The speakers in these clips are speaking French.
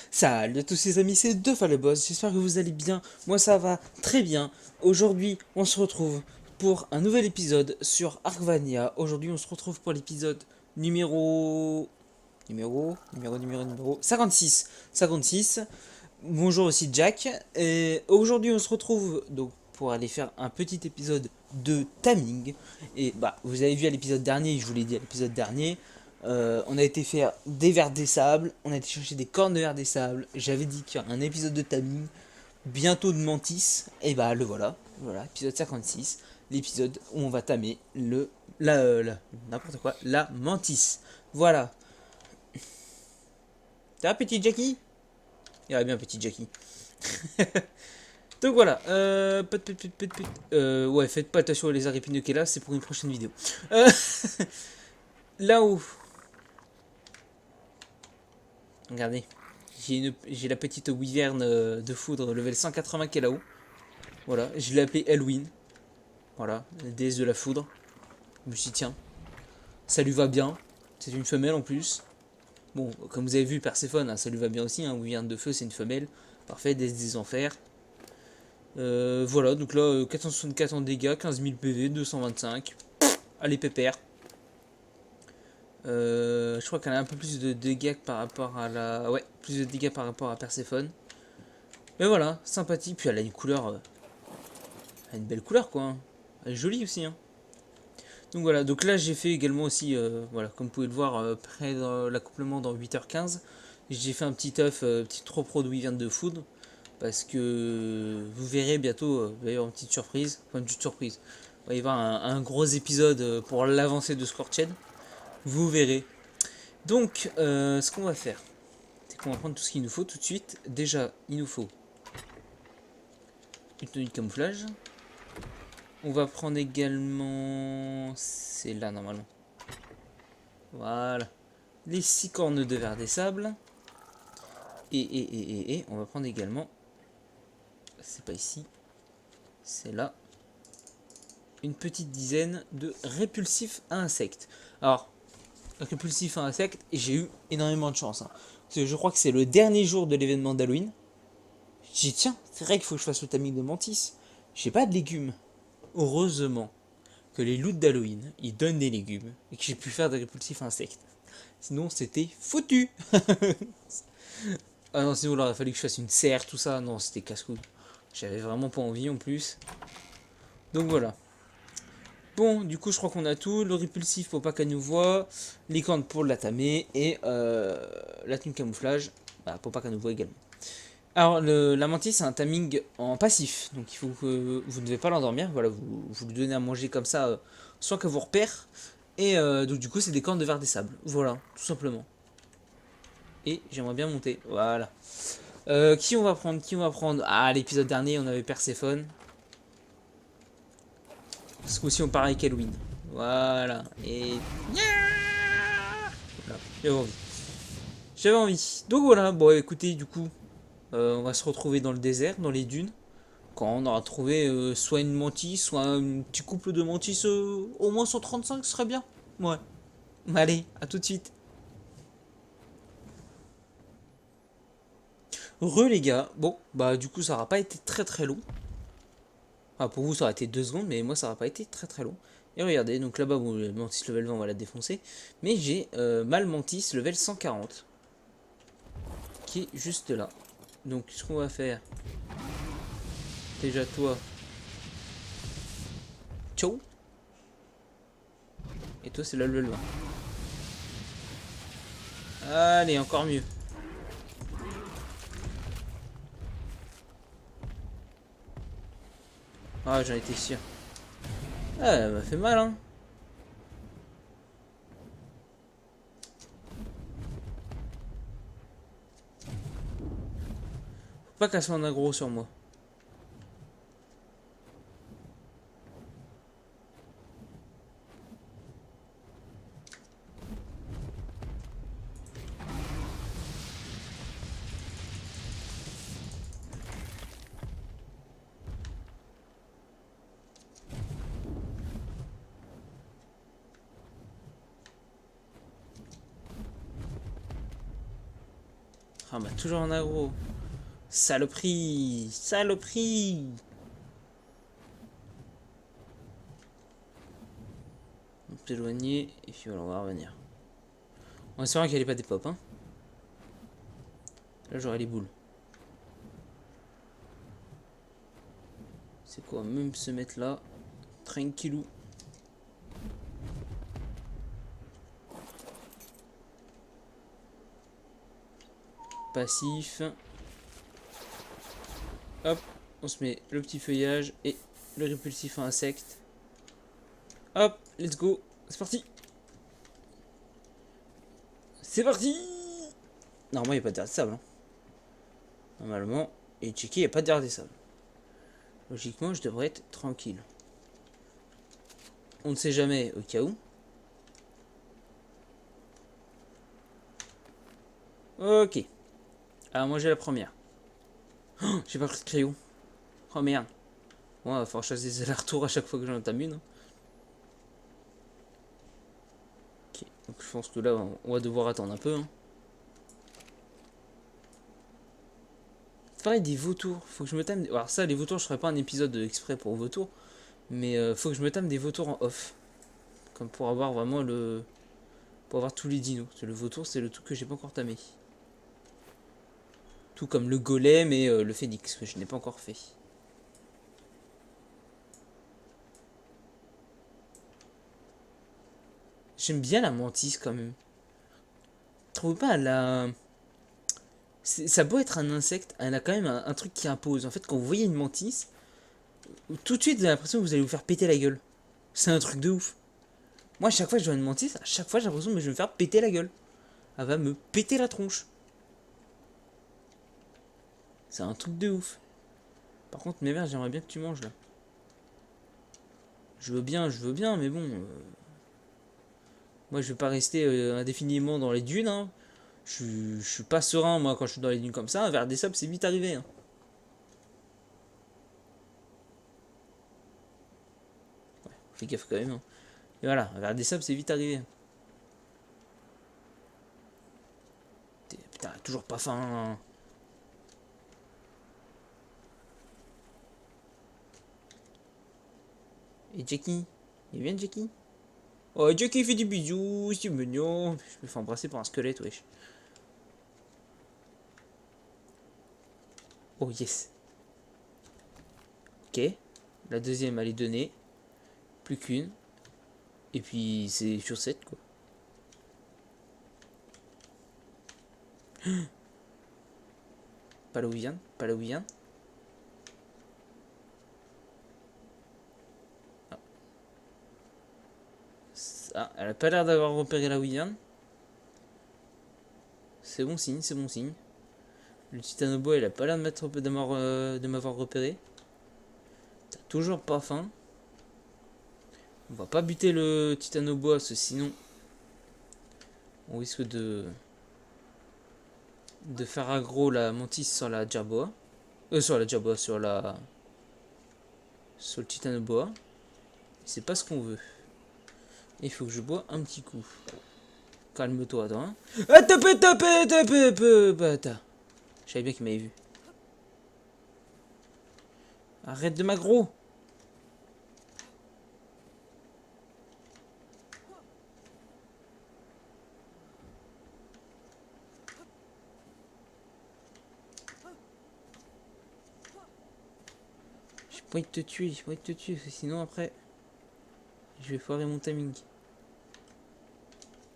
Salut à tous les amis, c'est DeFaLeBoss, j'espère que vous allez bien, moi ça va très bien. Aujourd'hui on se retrouve pour un nouvel épisode sur Arcvania. Aujourd'hui on se retrouve pour l'épisode numéro... numéro 56. 56. Bonjour aussi Jack. Et aujourd'hui on se retrouve donc pour aller faire un petit épisode de Taming. Et bah vous avez vu à l'épisode dernier, je vous l'ai dit à l'épisode dernier, on a été faire des vers des sables, on a été chercher des cornes de vers des sables. J'avais dit qu'il y a un épisode de Taming, bientôt de Mantis, et bah le voilà. Voilà, épisode 56, l'épisode où on va tamer n'importe quoi, la Mantis. Voilà. T'as un petit Jackie? Il y aurait bien petit Jackie. Donc voilà, ouais, faites pas attention aux lézards épineux qui est là, c'est pour une prochaine vidéo. Euh, là-haut, regardez, j'ai la petite wyvern de foudre level 180 qui est là-haut. Voilà, je l'ai appelée Elwyn. Voilà, la déesse de la foudre. Je me suis dit, tiens, ça lui va bien. C'est une femelle en plus. Bon, comme vous avez vu, Perséphone, hein, ça lui va bien aussi. Hein, wyvern de feu, c'est une femelle. Parfait, déesse des enfers. Voilà, donc là, 464 en dégâts, 15 000 PV, 225. Allez, pépère. Je crois qu'elle a un peu plus de dégâts par rapport à la... Ouais, plus de dégâts par rapport à Perséphone. Mais voilà, sympathique. Puis elle a une couleur... elle a une belle couleur, quoi. Hein. Elle est jolie aussi, hein. Donc voilà, donc là j'ai fait également aussi, voilà, comme vous pouvez le voir, près de l'accouplement dans 8h15. J'ai fait un petit œuf, petit trop pro de Wyvern de foudre. Parce que vous verrez bientôt, il va y avoir une petite surprise. Enfin, une petite surprise. Il va y avoir un gros épisode pour l'avancée de Scorched. Vous verrez. Donc, ce qu'on va faire, c'est qu'on va prendre tout ce qu'il nous faut tout de suite. Déjà, il nous faut une tenue de camouflage. On va prendre également... C'est là, normalement. Voilà. Les 6 cornes de verre des sables. Et on va prendre également... C'est pas ici. C'est là. Une petite dizaine de répulsifs à insectes. Alors, répulsifs à insectes, j'ai eu énormément de chance. Hein. Parce que je crois que c'est le dernier jour de l'événement d'Halloween. J'ai dit, tiens, c'est vrai qu'il faut que je fasse le taming de Mantis. J'ai pas de légumes. Heureusement que les loots d'Halloween, ils donnent des légumes et que j'ai pu faire des répulsifs insectes. Sinon, c'était foutu. Ah non, sinon, il aurait fallu que je fasse une serre, tout ça. Non, c'était casse-couille. J'avais vraiment pas envie en plus. Donc voilà. Bon, du coup, je crois qu'on a tout. Le répulsif pour pas qu'elle nous voie. Les cornes pour la tamer. Et la tenue camouflage bah, pour pas qu'elle nous voie également. Alors, la mantis, c'est un timing en passif. Donc, il faut que vous ne devez pas l'endormir. Voilà, vous lui donnez à manger comme ça, sans qu'elle vous repère. Et donc, du coup, c'est des cornes de verre des sables. Voilà, tout simplement. Et j'aimerais bien monter. Voilà. Qui on va prendre? Qui on va prendre? Ah, l'épisode dernier, on avait Perséphone. Ce coup-ci, on part avec Elwyn. Voilà. Et... Voilà. J'avais envie. J'avais envie. Donc voilà, bon écoutez, du coup, on va se retrouver dans le désert, dans les dunes. Quand on aura trouvé soit une mantis, soit un petit couple de mantis, au moins 135, ce serait bien. Ouais. Allez, à tout de suite. Les gars, bon, bah du coup ça aura pas été très très long. Enfin pour vous ça aura été 2 secondes, mais moi ça aura pas été très très long. Et regardez, donc là-bas, bon, le mantis level 20 on va la défoncer. Mais j'ai mal mantis level 140. Qui est juste là. Donc ce qu'on va faire, déjà toi, ciao. Et toi c'est la level 20. Allez, encore mieux. Ah, j'en étais sûr. Ah, elle m'a fait mal, hein. Faut pas qu'elle soit en aggro sur moi. Ah bah toujours en aggro. Saloperie. Saloperie. On peut s'éloigner et puis voilà, on va revenir. On espère qu'elle ait pas des pop, hein. Là j'aurai les boules. C'est quoi, même se mettre là. Tranquillou. Passif. Hop, on se met le petit feuillage et le répulsif à insectes. Hop, let's go. C'est parti. C'est parti. Normalement, il n'y a pas d'air de sable. Hein. Normalement, et checké, il n'y a pas d'air de sable. Logiquement, je devrais être tranquille. On ne sait jamais au cas où. Ok. Alors, moi, j'ai la première. Oh, j'ai pas pris de crayon. Oh merde. Bon, il va falloir chasser des allers-retours à chaque fois que j'en entame une. Hein. Ok. Donc, je pense que là, on va devoir attendre un peu. Hein. C'est pareil, des vautours. Faut que je me tame. Alors, ça, les vautours, je ferai pas un épisode exprès pour vautours. Mais faut que je me tame des vautours en off. Comme pour avoir vraiment le. Pour avoir tous les dinos. Parce que le vautour, c'est le truc que j'ai pas encore tamé. Tout comme le golem et le phénix, que je n'ai pas encore fait. J'aime bien la mantis quand même. Trouve pas la. Ça doit être un insecte, elle a quand même un truc qui impose. En fait, quand vous voyez une mantis, tout de suite vous avez l'impression que vous allez vous faire péter la gueule. C'est un truc de ouf. Moi, à chaque fois que je vois une mantis, à chaque fois j'ai l'impression que je vais me faire péter la gueule. Elle va me péter la tronche. C'est un truc de ouf. Par contre, mes verres, j'aimerais bien que tu manges là. Je veux bien, mais bon. Moi, je vais pas rester indéfiniment dans les dunes. Hein. Je suis pas serein, moi, quand je suis dans les dunes comme ça. Un verre des sables, c'est vite arrivé. Hein. Fais gaffe quand même. Hein. Et voilà, un verre des sables, c'est vite arrivé. Putain, toujours pas faim. Hein. Et Jackie? Il vient Jackie? Oh, Jackie fait des bisous, c'est mignon. Je me fais embrasser par un squelette, wesh. Oh, yes. Ok. La deuxième, elle est donnée. Plus qu'une. Et puis, c'est sur 7, quoi. Pas là où il vient, pas là où il vient. Ah, elle a pas l'air d'avoir repéré là où il vient. C'est bon signe, c'est bon signe. Le titanobo, il a pas l'air de m'avoir repéré. T'as toujours pas faim. On va pas buter le titanobo, parce que sinon on risque de faire aggro la mantis sur la jerboa. Sur la jerboa, sur le titanoboa. C'est pas ce qu'on veut. Il faut que je bois un petit coup. Calme-toi, attends. Hein. Ah, tapé, tapé, tapé, bâtard. Je savais bien qu'il m'avait vu. Arrête de m'aggro. J'ai pas envie de te tuer, j'ai pas envie de te tuer, parce que sinon après, je vais foirer mon timing.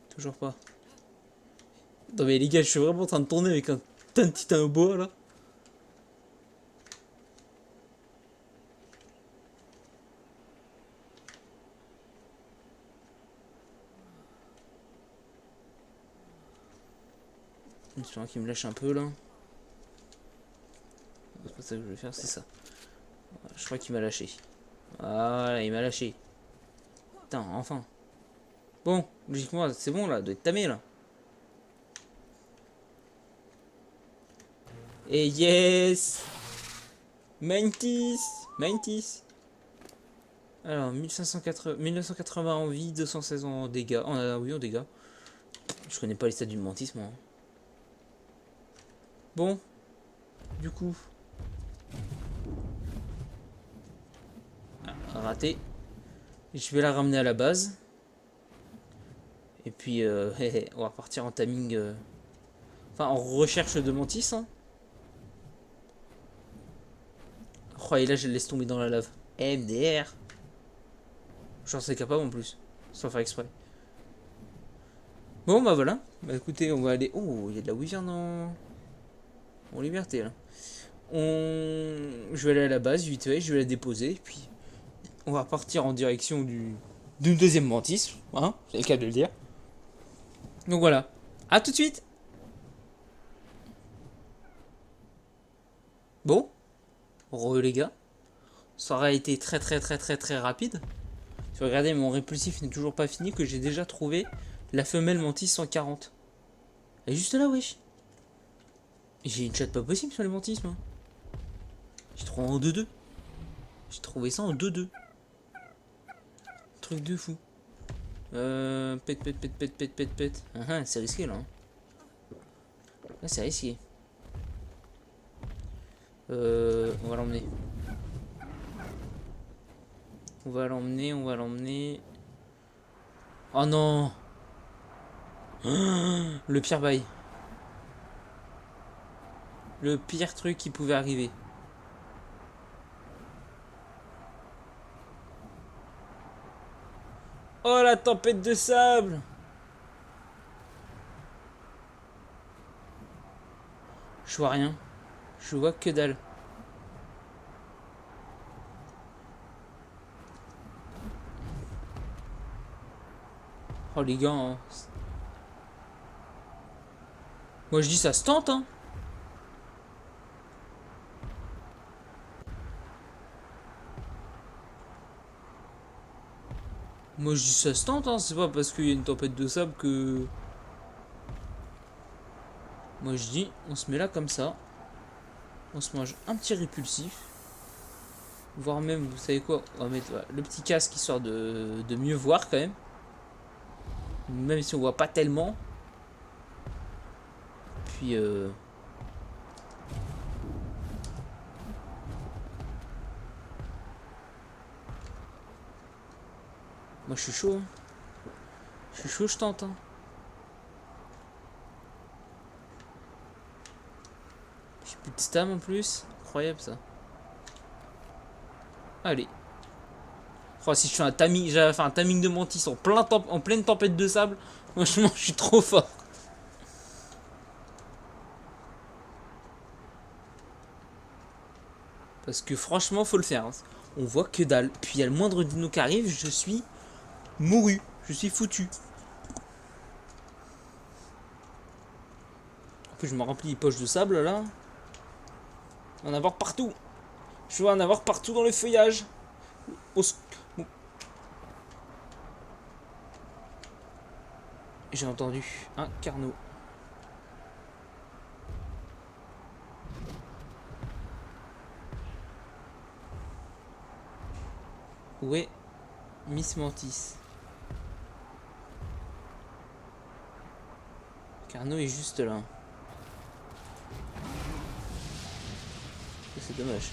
Toujours pas. Non mais les gars, je suis vraiment en train de tourner avec un titanoboa là. J'espère qu'il me lâche un peu là. C'est pas ça que je vais faire, c'est ça. Je crois qu'il m'a lâché. Voilà, il m'a lâché. Putain, enfin. Bon, logiquement, c'est bon là, doit être tamé là. Et yes! Mantis! Mantis! Alors, 1980 en vie, 216 en dégâts. Oui, en dégâts. Je connais pas les stats d'une mantis, moi. Bon, du coup. Raté. Je vais la ramener à la base. Et puis, on va partir en timing. Enfin, en recherche de mantis. Hein. Oh, et là, je le laisse tomber dans la lave. MDR. J'en sais capable en plus. Sans faire exprès. Bon, bah voilà. Bah écoutez, on va aller. Oh, il y a de la wyvern en liberté là. Je vais aller à la base, vite fait, je vais la déposer. Puis, on va repartir en direction d'une deuxième mantis. Hein, c'est le cas de le dire. Donc voilà. À tout de suite. Bon, les gars. Ça aurait été très très très très très rapide. Si vous regardez, mon répulsif n'est toujours pas fini, que j'ai déjà trouvé la femelle mantis 140. Elle est juste là, wesh. J'ai une chatte pas possible sur les mantis, moi. J'ai trouvé en 2-2. J'ai trouvé ça en 2-2. Truc de fou. Pète. Ah, c'est risqué là. Hein. Là, c'est risqué. On va l'emmener. On va l'emmener. Oh non. Le pire bail. Le pire truc qui pouvait arriver. Oh la tempête de sable. Je vois rien. Je vois que dalle. Oh les gars. Hein. Moi je dis ça se tente hein. Moi je dis ça se tente hein. C'est pas parce qu'il y a une tempête de sable que... Moi je dis on se met là comme ça. On se mange un petit répulsif. Voire même, vous savez quoi, on va mettre le petit casque histoire de mieux voir quand même. Même si on voit pas tellement. Puis moi je suis chaud. Hein. Je suis chaud, je tente. Hein. J'ai plus de stam en plus. Incroyable ça. Allez. Oh, si je fais un timing, j'avais fait un timing de mantis en pleine tempête de sable. Franchement, je suis trop fort. Parce que franchement, faut le faire. Hein. On voit que dalle. Puis il y a le moindre dino qui arrive, je suis mouru. Je suis foutu. En plus, je me remplis les poches de sable là. On va en avoir partout. Je vais en avoir partout dans le feuillage. J'ai entendu un carnot. Où est Miss Mantis? Carnot est juste là. C'est dommage.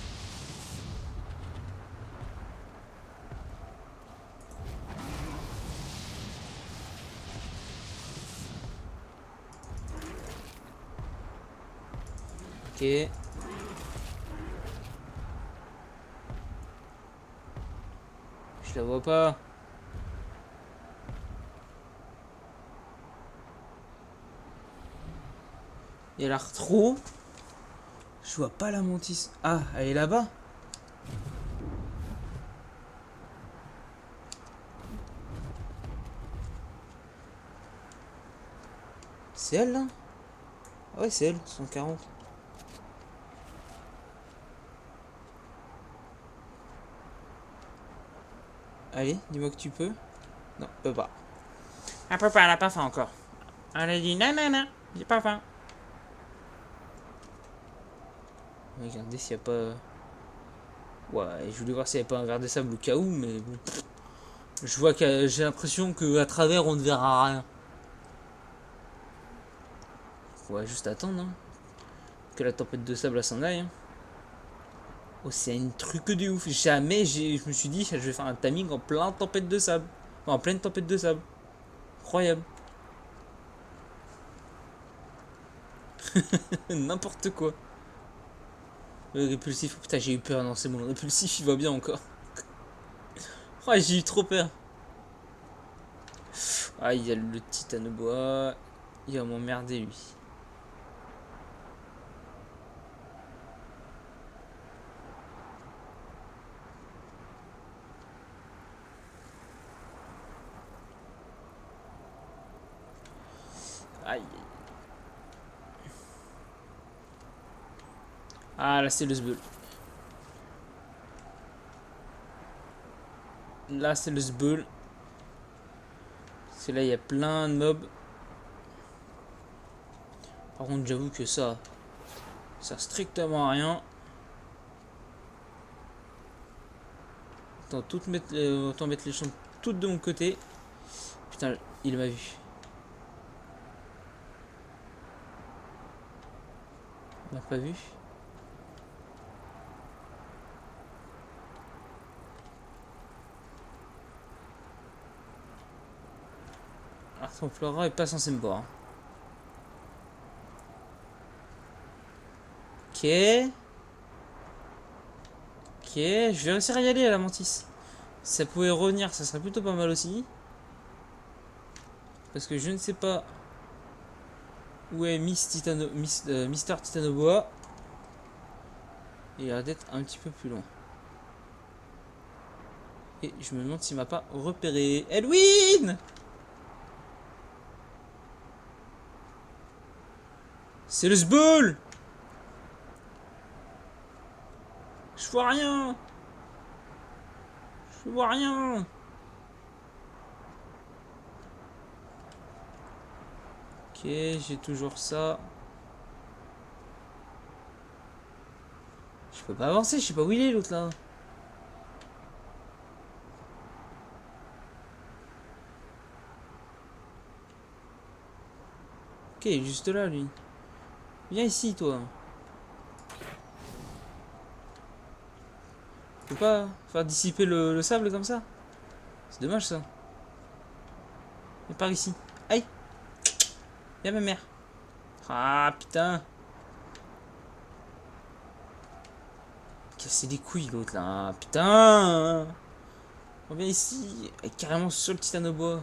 Ok. Je la vois pas. Il a l'air trop. Je vois pas la mantis. Ah, elle est là-bas. C'est elle là? Ah ouais, c'est elle, 140. Allez, dis-moi que tu peux. Non, peut pas. Elle peut pas, elle a pas faim encore. Elle a dit non, non, non, j'ai pas faim. Regardez s'il y a pas. Ouais, je voulais voir s'il y avait pas un verre de sable au cas où, mais bon. Je vois que j'ai l'impression qu'à travers on ne verra rien. Ouais, juste attendre, hein. que la tempête de sable s'en aille. Hein. Oh, c'est un truc de ouf. Jamais je me suis dit, je vais faire un timing en plein tempête de sable. Enfin, en pleine tempête de sable. Incroyable. N'importe quoi. Le répulsif, oh, putain, j'ai eu peur. Non, c'est bon, le répulsif, il va bien encore. Oh, j'ai eu trop peur. Ah, il y a le titanoboa. Il va m'emmerder, lui. Aïe. Ah, là, c'est le sbeul. Là, c'est le sbeul. C'est là, il y a plein de mobs. Par contre, j'avoue que ça sert strictement à rien. Autant mettre les champs toutes de mon côté. Putain, il m'a vu. Il m'a pas vu. Alors, son Flora est pas censé me voir. Ok. Ok, je vais réussir à y aller à la mantis. Si ça pouvait revenir, ça serait plutôt pas mal aussi. Parce que je ne sais pas où est Mister Titanoboa. Il a l'air d'être un petit peu plus loin. Et je me demande s'il m'a pas repéré. Edwin! C'est le sbeul! Je vois rien! Je vois rien! Ok, j'ai toujours ça. Je peux pas avancer, je sais pas où il est l'autre là. Ok, il est juste là lui. Viens ici toi. Tu peux pas faire dissiper le sable comme ça? C'est dommage ça. Viens par ici. Aïe! Viens ma mère. Ah putain! Casser les couilles l'autre là. Putain! Reviens ici. Elle est carrément sur le titanoboa.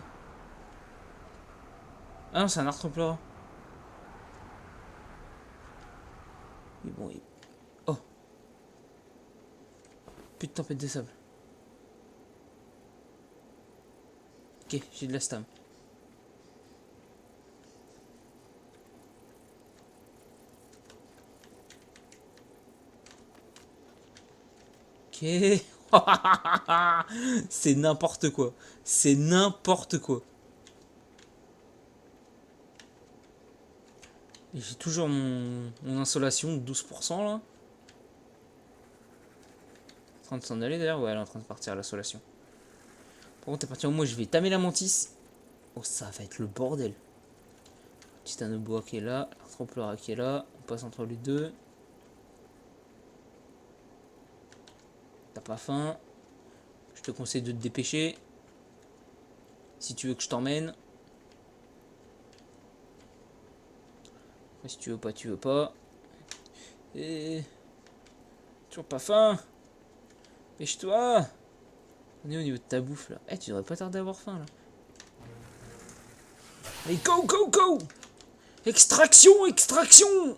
Ah non, c'est un arthropleura. Mais bon, oh! Plus de tempête de sable. Ok, j'ai de la stam. Ok. C'est n'importe quoi. C'est n'importe quoi. J'ai toujours mon insolation de 12% là. En train de s'en aller d'ailleurs. Ouais, elle est en train de partir à l'insolation. Par contre, à partir du moment où je vais tamer la mantis. Oh, ça va être le bordel. Titanoboa qui est là. Arthropleura qui est là. On passe entre les deux. T'as pas faim. Je te conseille de te dépêcher. Si tu veux que je t'emmène. Si tu veux pas, tu veux pas. Et... toujours pas faim. Pêche-toi. On est au niveau de ta bouffe là. Eh, tu devrais pas tarder à avoir faim là. Allez, go, go, go! Extraction, extraction!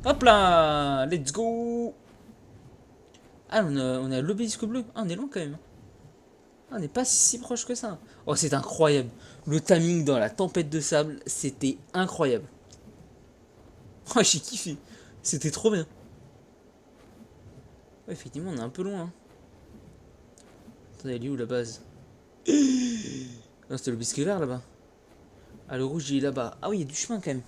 Hop là! Let's go! Ah, on a l'obélisque bleu. Ah, on est loin quand même. Ah, on n'est pas si proche que ça. Oh, c'est incroyable. Le timing dans la tempête de sable, c'était incroyable. Oh, j'ai kiffé. C'était trop bien. Ouais, effectivement, on est un peu loin. Hein. Attendez, elle est où la base? Non, c'était l'obélisque vert là-bas. Ah, le rouge il est là-bas. Ah oui, il y a du chemin quand même.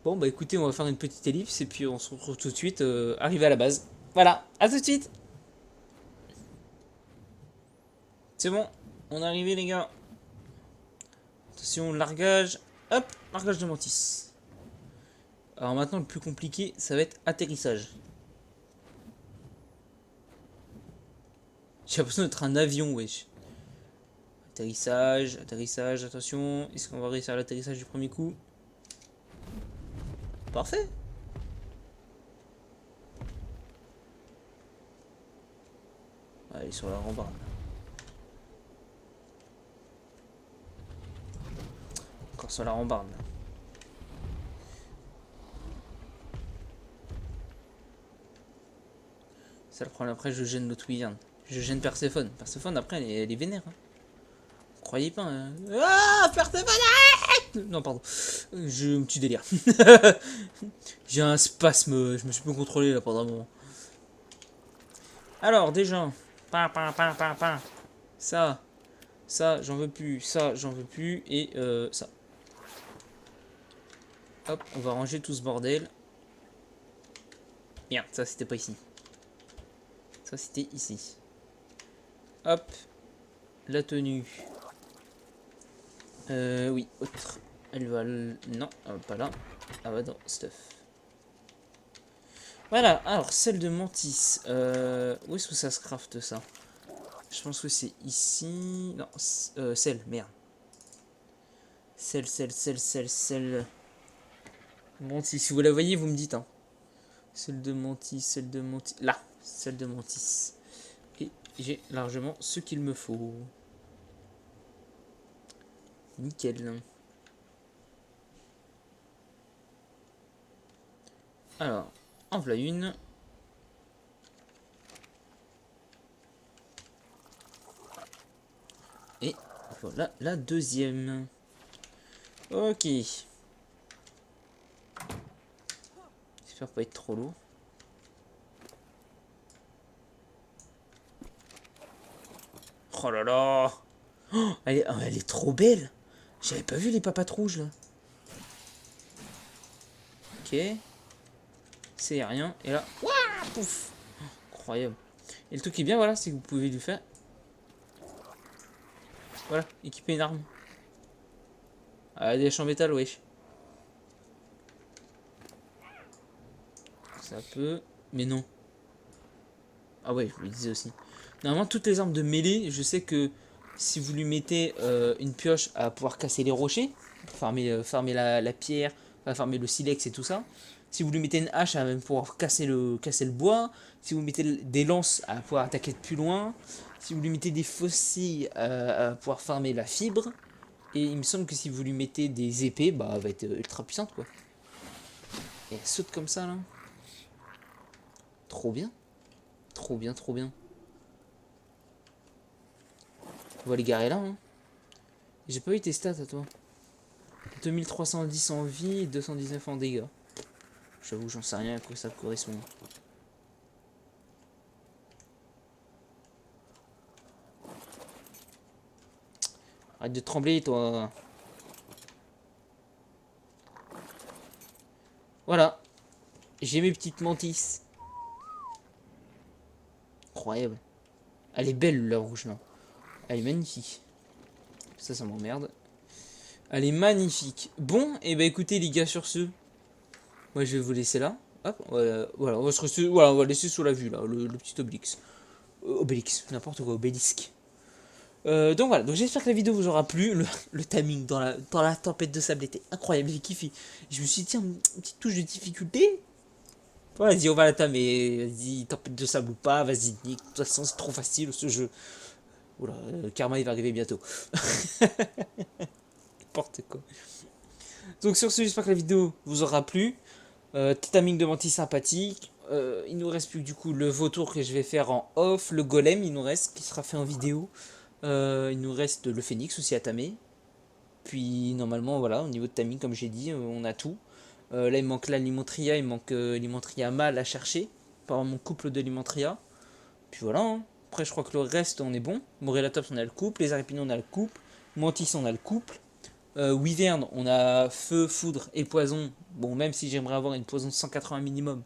Bon, bah écoutez, on va faire une petite ellipse et puis on se retrouve tout de suite arrivé à la base. Voilà, à tout de suite. C'est bon, on est arrivé les gars. Attention, largage. Hop, largage de mantis. Alors maintenant, le plus compliqué, ça va être atterrissage. J'ai l'impression d'être un avion, wesh. Atterrissage, atterrissage, attention. Est-ce qu'on va réussir l'atterrissage du premier coup? Parfait. Allez, sur la rambarde. Encore sur la rambarde. Ça le problème après, je gêne l'autre Wyvern. Je gêne Perséphone. Perséphone après, elle est vénère. Hein. Croyez pas. Hein. Ah, Perséphone, arrête! Non, pardon. Je me tue délire. J'ai un spasme. Je me suis plus contrôlé là pendant un moment. Alors, déjà. Ça, j'en veux plus. Ça, j'en veux plus. Et ça. Hop, on va ranger tout ce bordel. Merde, ça c'était pas ici. Ça c'était ici. Hop. La tenue. Oui, autre. Elle va... Non, pas là. Ah bah non, stuff. Voilà, alors, celle de Mantis. Où est-ce que ça se craft, ça? Je pense que c'est ici... Non, celle, merde. Celle. Mantis, si vous la voyez, vous me dites, hein. Celle de Mantis. Là, celle de Mantis. Et j'ai largement ce qu'il me faut. Nickel. Alors, en voilà une. Et voilà la deuxième. Ok. J'espère pas être trop lourd. Oh là là. Oh, elle est trop belle. J'avais pas vu les papates rouges là. Ok. C'est rien. Et là. Ouah, pouf. Incroyable. Et le truc qui est bien, voilà, c'est que vous pouvez lui faire. Voilà, équiper une arme. Ah, des haches en métal, wesh. Ça peut. Mais non. Ah ouais, je le disais aussi. Normalement, toutes les armes de mêlée, je sais que si vous lui mettez une pioche à pouvoir casser les rochers, farmer la pierre, farmer le silex et tout ça. Si vous lui mettez une hache à même pouvoir casser le bois. Si vous mettez des lances à pouvoir attaquer de plus loin. Si vous lui mettez des faucilles à pouvoir farmer la fibre. Et il me semble que si vous lui mettez des épées, bah elle va être ultra puissante quoi. Et elle saute comme ça là. Trop bien. Trop bien, trop bien. On va les garer là. Hein. J'ai pas eu tes stats à toi. 2310 en vie et 219 en dégâts. J'avoue, j'en sais rien à quoi ça correspond. Arrête de trembler, toi. Voilà. J'ai mes petites mantis. Incroyable. Elle est belle, la rouge, là. Elle est magnifique. Ça m'emmerde. Elle est magnifique. Bon, et bah écoutez, les gars, sur ce, moi, je vais vous laisser là. Hop, voilà, on va laisser sous la vue, là, le petit obélix. Obélix, n'importe quoi, obélisque. Donc voilà, donc j'espère que la vidéo vous aura plu. Le timing dans la tempête de sable était incroyable, j'ai kiffé. Je me suis dit, tiens, une petite touche de difficulté. Vas-y, on va la tamer. Vas-y, tempête de sable ou pas, vas-y, nique. De toute façon, c'est trop facile ce jeu. Oula, le karma il va arriver bientôt. N'importe quoi. Donc sur ce, j'espère que la vidéo vous aura plu. Petit timing de menti sympathique. Il nous reste plus que du coup le vautour que je vais faire en off. Le golem, il nous reste, qui sera fait en vidéo. Il nous reste le phénix aussi à tamer. Puis normalement, voilà, au niveau de timing, comme j'ai dit, on a tout. Là, il manque la limentria, il manque limentria mâle à chercher. Par mon couple de limentria. Puis voilà, hein. Après, je crois que le reste, on est bon. Morellatops, on a le couple. Les Arépinons, on a le couple. Mantis, on a le couple. Wyvern, on a feu, foudre et poison. Bon, même si j'aimerais avoir une poison de 180 minimum.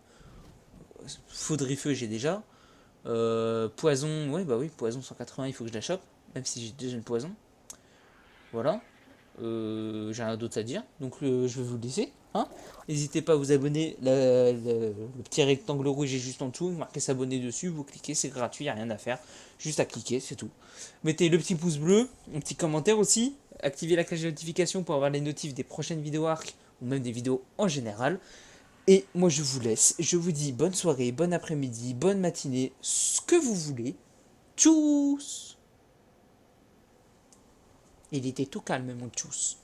Foudre et feu, j'ai déjà. Poison, ouais, bah oui, poison 180, il faut que je la chope. Même si j'ai déjà une poison. Voilà. J'ai rien d'autre à dire, donc je vais vous laisser. Hein. N'hésitez pas à vous abonner, le petit rectangle rouge est juste en dessous, marquez s'abonner dessus, vous cliquez, c'est gratuit, il n'y a rien à faire, juste à cliquer, c'est tout. Mettez le petit pouce bleu, un petit commentaire aussi, activez la cloche de notification pour avoir les notifs des prochaines vidéos arc, ou même des vidéos en général. Et moi je vous laisse, je vous dis bonne soirée, bon après-midi, bonne matinée, ce que vous voulez. Tchuss. Il était tout calme mon tchuss.